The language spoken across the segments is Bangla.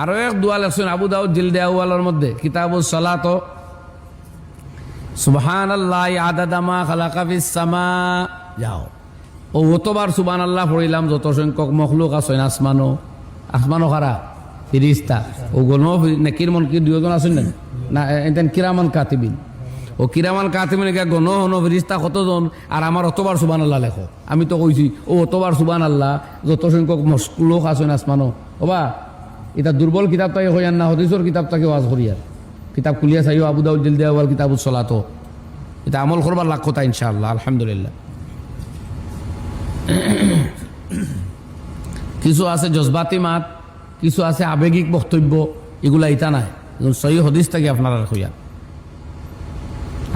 আরো এক দোয়া লেখছেন আবু দাউদ জিলদে আউয়ালের মধ্যে কিতাবুস সালাত, সুবহানাল্লাহি আদাদা মা খালাকা ফিস সামা, যাও ও অতবার সুবহানাল্লাহ পড়িলাম যত সংখ্যক মখলুক আছে আসমানো খারা ফিরিস্তা ও গনো নেকির মনকির দুজন আছেন না এতেন কিরামান কাতিবিন, ও কিরামান কাতিবিন গনো হনো ফিরিস্তা কতজন, আর আমার অতবার সুবহানাল্লাহ লেখো। আমি তো কইছি ও অতবার সুবহানাল্লাহ যত সংখ্যক মখলুক আছে আসমানো, ওবা এটা দুর্বল কিতাব তাকে হইয়ান না, হদিসর কিতাব তাকে ওয়াজ করিয়ার কিতাব খুলিয়া চাইও আবু দাউদ জিলদে আউয়াল কিতাবুস সালাত, এটা আমল করবার লাখ কথা ইনশাআল্লাহ। আলহামদুলিল্লাহ। কিছু আছে জজবাতি মাত, কিছু আছে আবেগিক বক্তব্য, এগুলা ইটা নাই, সহি হদিস থেকে আপনারা হইয়া।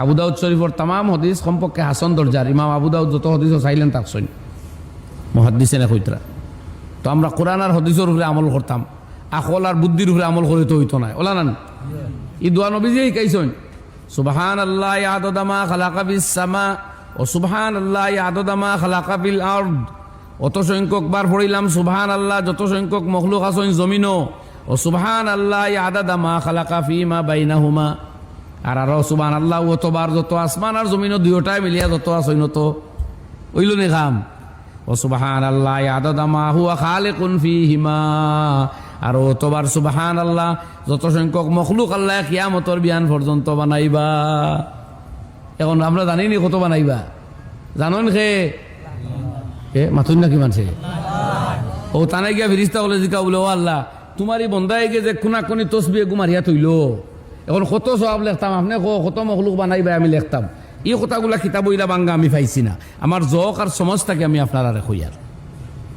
আবু দাউদ শরীফর তাম হদিস সম্পর্কে হাসান দরজার, ইমাম আবু দাউদ যত হদিস চাইলেন তাক সৈন মহাদ্দিসে না কইতরা। তো আমরা কোরআন আর হদিসের উপরে আমল করতাম, আকল আর বুদ্ধির উপরে আমল করে তো হইতো না, ওলা না ই দোয়া নবীজি শিখাইছেন সুবহানাল্লাহি আদাদা মা খালাকা ফিস সামা ও সুবহানাল্লাহি আদাদা মা খালাকা ফিল আরদ, অত সংখ্যক বার পড়িলাম সুবহানাল্লাহ যত সংখ্যক মখলুক আছেন জমিনও, ও সুবহানাল্লাহি আদাদা মা খালাকা ফিমা বাইনাহুমা, আর আরো সুবহানাল্লাহ অতবার যত আসমান আর জমিনও দুইটাই মিলিয়া যত আছেন তো ওইল নি কাম, ও সুবহানাল্লাহি আদাদা মা হুয়া খালিকুন ফিহিমা, আর অতবার সুবহানাল্লাহ যত সংখ্যক মখলুক আল্লাহ কিয়ামতের বিয়ান পর্যন্ত বানাইবা। এখন আমরা জানিনি কত বানাইবা, জানেন খে মাথুন নাকি মানছে ও তানাই গিয়া ফিরিস্তা বলে জিকা বলে ও আল্লাহ তোমারই বন্ধাই গে যে কোনা কোনি তসবিহ গুমারিয়া তৈল, এখন কত সব লেখতাম, আপনি কত মখলুক বানাইবা আমি লেখতাম, এই কথাগুলা কিতাব ইলা বাঙ্গা আমি পাইছি না, আমার জক আর সমাজটাকে আমি আপনারা রেখো ইয়ার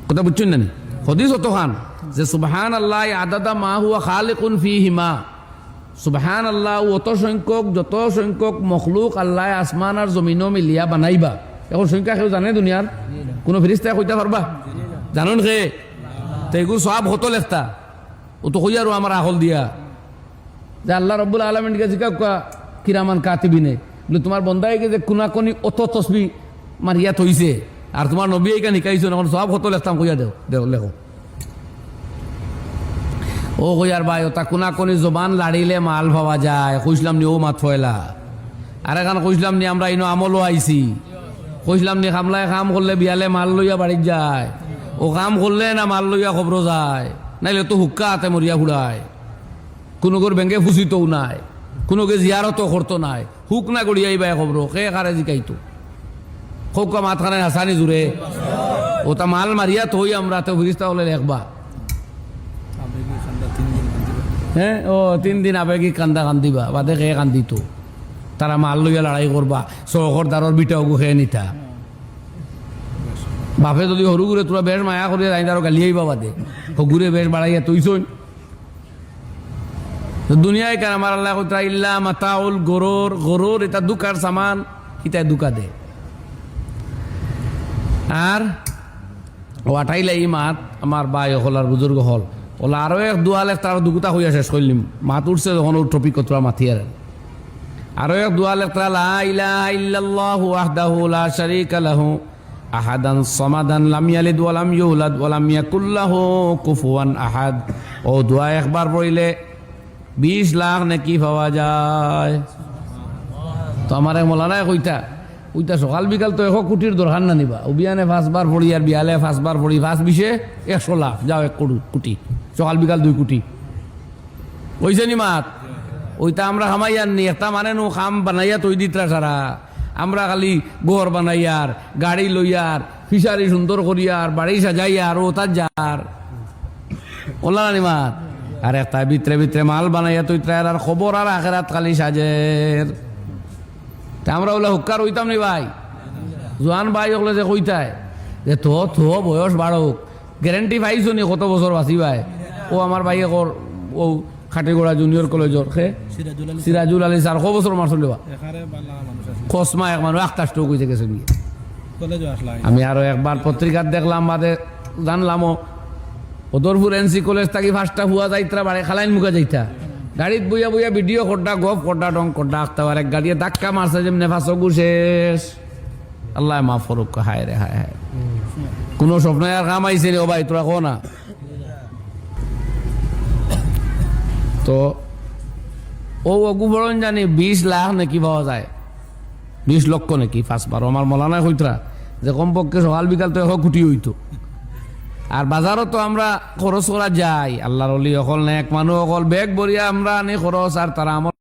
কথা বুঝছেন না হদিস অত খান যে সুবহানাল্লাহি আদাদা মা হুয়া খালিকুন ফিহিমা, সুবহানাল্লাহ অত সংখ্যক যত সংখ্যক মখলুক আল্লাহ আসমান আর জমিনও মিলিয়া বানাইবা। এখন সংখ্যা কেউ জানে দুনিয়ার কোনো ফিরিস্তায় কইতে পারবা, জানুন খে তো এগুলো সব হতো লেখতা ও তো কই আর আমার আহল দিয়া যে আল্লাহ রব্বুল আলামিন গেছে কিরামান কাতিবিনে বলে তোমার বন্ধাই গেছে কোনা কোনি অত তসবি মারিয়া থইছে, আর তোমার নবী এইখানে শিকাইছো, এখন সব হতো লেখতাম কইয়া দেও লেখো। ও কইয়ার ভাই ওটা কোনা কোনি জবান লাড়িলে মাল পাওয়া যায়, কইসলাম নি ও মাত ফয়লা, আর এখন কইসলাম নি আমরা ইনো আমলও আইছি, কইসলাম নি খামলায় কাম করলে বিয়ালে মাল লইয়া বাড়িত যায়, ও কাম করলে না মাল লইয়া খবর যায়, নাইলে তো হুক্কা হাতে মরিয়া ফুড়ায়, কোনো গোর ব্যাংকে ফুসিতও নাই, কোনোকে জিয়ারতও করতো নাই, হুক না গড়িয়াইবাই খবর সে কারে জিকাইতো খোকা মাথানে হাসানি জুড়ে ওটা মাল মারিয়া থই আমরা তো ফিরিস্তা হলে লেখবা। হ্যাঁ ও 3 দিন আবেগিক কান্দা কান্দিবা বাদে খেয়ে কান্দিত, তারা মাল লইয়া লড়াই করবা, চৌকর দারর বিটাও খেয়ে নিতা, বাপে যদি সরু ঘুরে তোরা বেশ মায়া করিয়া যাই তারও গালিয়াইবা বাদে ঘুরে বেশ বাড়াইয়া তৈছই দুনিয়ায় কেন আমার আল্লাহ কইতা ইল্লা মাতাউল গরুর, গরুর এটা দুকার সামান, ইটাই দুকা দে। আর ও আটাইলে এই মাত আমার বাই হল আর বুজুর্গ হল ওলা আরো এক দুয়ালে তার দুগুতা হইয়া শেষ করলিম, মাত উঠছে যখন ওর টপিক তোরা মাথি আরো এক দুয়ালে তারা লা ইলাহা ইল্লাল্লাহু ওয়াহদাহু লা শারীকা লাহু আহাদান সামাদান লাম ইয়ালিদ ওয়া লাম ইউলাদ ওয়া লাম ইয়াকুল লাহু কুফুয়ান আহাদ। ও দোয়া একবার পড়িলে 20 লাখ নাকি পাওয়া যায়। তো আমার এক মৌলানায় কইতা ওইটা সকাল বিকাল তো 1 কোটির দরকার না নিবা, ও বিয়ানে 5 বার পড়ি আর বিয়ালে 5 বার পড়ি, 5 20 100 লাখ যাও 1 কোটি, সকাল বিকাল 2 কোটি ওইছে নি মাত। ওইটা আমরা খামাই আননি, একটা মানে নো খাম বানাইয়া তৈ দিতরা সারা, আমরা খালি ঘর বানাইয়ার গাড়ি লইয়ার ফিসারি সুন্দর করিয়ার বাড়ি সাজাইয়ার ও তার যার ওলা নি মাত। আর একটা ভিতরে ভিতরে মাল বানাইয়া তৈ আর খবর আর আখেরাত খালি সাজের। আমরা ওলা হুক্কার হইতাম নি ভাই, জোয়ান ভাই ওগুলো যে কইতায় যে তো বয়স বাড়ক, গ্যারেন্টি পাইছো নি কত বছর বাঁচি ভাই। ও আমার ভাই কর ও খাটিগোড়া জুনিয়র কলেজর খে সিরাজুল আলী স্যার ক বছর মারছিল বা কসমা এক মানুষ 1টা স্ট্রোক হয়েছে গেছে গিয়ে। আমি আরো একবার পত্রিকার দেখলাম বাদে জানলামও ওদরপুর এনসি কলেজ থাকি 5টা হুয়া যাইতরা বাড়ি খালাইন মুখে যাইতা, গাড়িত বইয়া বইয়া ভিডিও করডা গপ করডা ডং করডা আঁকতে পারে, গাড়িয়ে ধাক্কা মারছে যেমনি ফাঁসগু শেষ। আল্লাহ মা ফরুক হায় রে হায় হায়, কোন স্বপ্ন আর কাম আইছে রে ও ভাই তোরা কো না। তো ও অগুবরণ জানি 20 লাখ নাকি পাওয়া যায়, 20 লক্ষ নাকি 5 বার আমার মলানায় হইতরা যে কমপক্ষে সকাল বিকাল তো 1 কোটি হইতো। আর বাজারও তো আমরা খরচ করা যাই, আল্লাহর অলি অকল নেক মানুষ অকল ব্যাগ বরিয়া আমরা আনি খরচ, আর তারা আমার